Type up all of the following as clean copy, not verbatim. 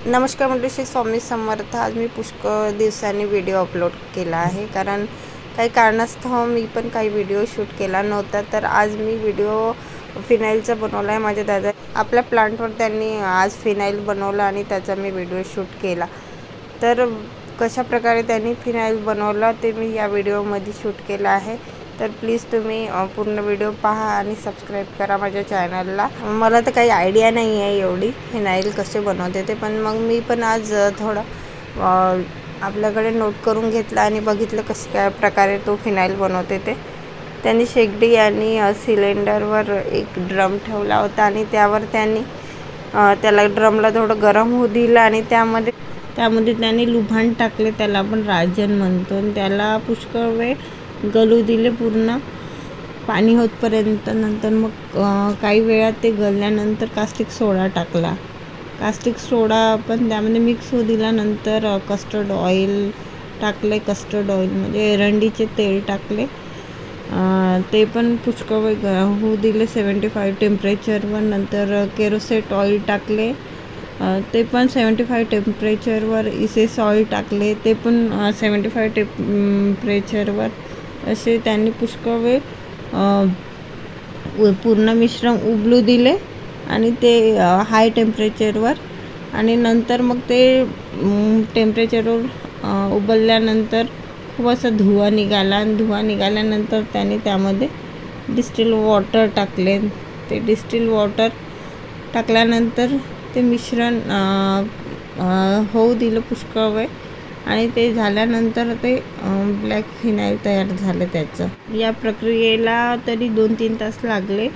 नमस्कार मंडळी, श्री स्वामी समर्थ। आज मी पुष्कळ दिवसांनी व्हिडिओ अपलोड केला आहे, कारण काही कारणास्तव मी पण काही व्हिडिओ शूट केला नव्हता। तर आज मी व्हिडिओ फिनाइलचा बनवला आहे। माझ्या दादा आपल्या प्लांटवर त्यांनी आज फिनाइल बनवलं आणि त्याचा मी व्हिडिओ शूट केला। तर कशा प्रकारे त्यांनी फिनाइल बनवला ते मी या व्हिडिओमध्ये शूट केला आहे। तर प्लीज तुम्ही पूर्ण व्हिडिओ पहा आणि सबस्क्राइब करा माझ्या चॅनलला। मला तर काही आयडिया नाही आहे एवढी फिनाइल कसे बनवते ते, पण मग मी पण आज थोडं आपल्याकडे नोट करून घेतलं आणि बघितलं कशा काय प्रकारे तो फिनाइल बनवते ते। त्यांनी शेगडी आणि सिलेंडरवर एक ड्रम ठेवला होता आणि त्यावर त्यांनी त्याला ड्रमला थोडं गरम होऊ दिलं आणि त्यामध्ये त्यांनी लुभाण टाकले, त्याला आपण राजन म्हणतो। त्याला पुष्कळ वेळ गलू दिले, पूर्ण पाणी होतपर्यंत। नंतर मग काही वेळात ते गलल्यानंतर कास्टिक सोडा टाकला। कास्टिक सोडा पण त्यामध्ये मिक्स होऊ दिला। नंतर कस्टर्ड ऑइल टाकले, कस्टर्ड ऑइल म्हणजे एरंडीचे तेल टाकले, ते पण पुष्कळ वेळ होऊ दिले 75 टेम्परेचरवर। नंतर केरोसेट ऑइल टाकले, ते पण 75 टेम्परेचरवर। इसेस ऑइल टाकले, ते पण 75 टेम्परेचरवर। असे त्यांनी पुष्कळ वेळ पूर्ण मिश्रण उबलू दिले आणि ते हाय टेम्परेचरवर। आणि नंतर मग ते टेम्परेचरवर उबलल्यानंतर खूप असा धुवा निघाला आणि धुवा निघाल्यानंतर त्यांनी त्यामध्ये डिस्टिल वॉटर टाकले। ते डिस्टिल वॉटर टाकल्यानंतर ते मिश्रण होऊ दिलं पुष्कळ वेळ आणि ते झाल्यानंतर ते ब्लॅक फिनाइल तयार झालं त्याचं। या प्रक्रियेला तरी 2-3 तास लागले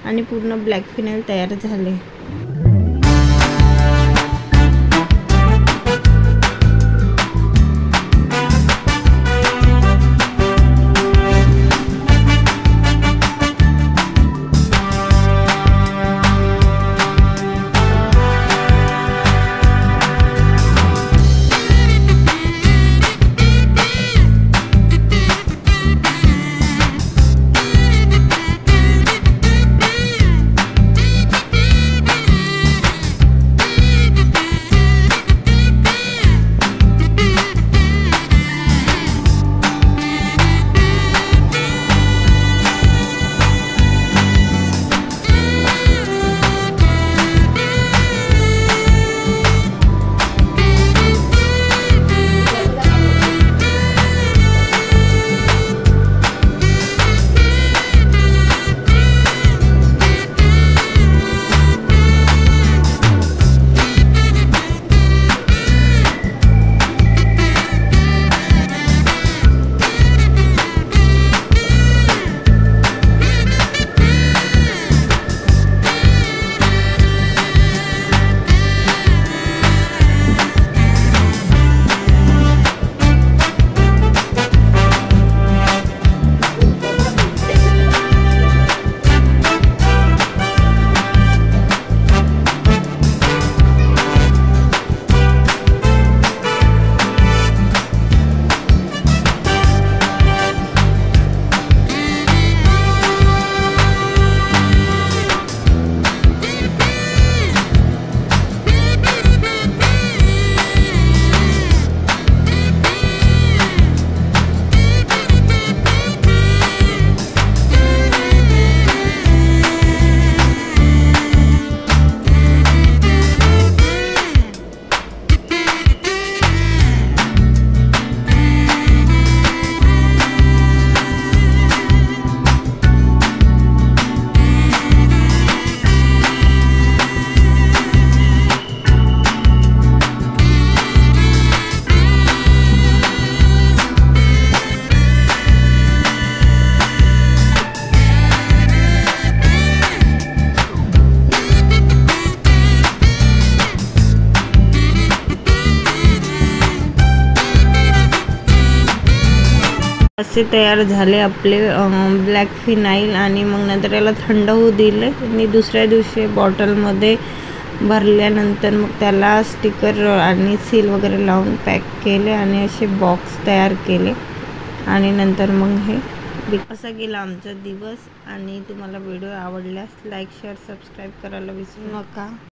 आणि पूर्ण ब्लॅक फिनाइल तयार झाले। असे तयार झाले आपले ब्लॅक फिनाइल। आणि मग नंतर याला थंड होऊ दिले आणि दुसऱ्या दिवशी बॉटलमध्ये भरल्यानंतर मग त्याला स्टिकर आणि सील वगैरे लावून पॅक केले आणि असे बॉक्स तयार केले। आणि नंतर मग हे असा गेला आमचा दिवस। आणि तुम्हाला व्हिडिओ आवडल्यास लाईक शेअर सबस्क्राईब करायला विसरू नका।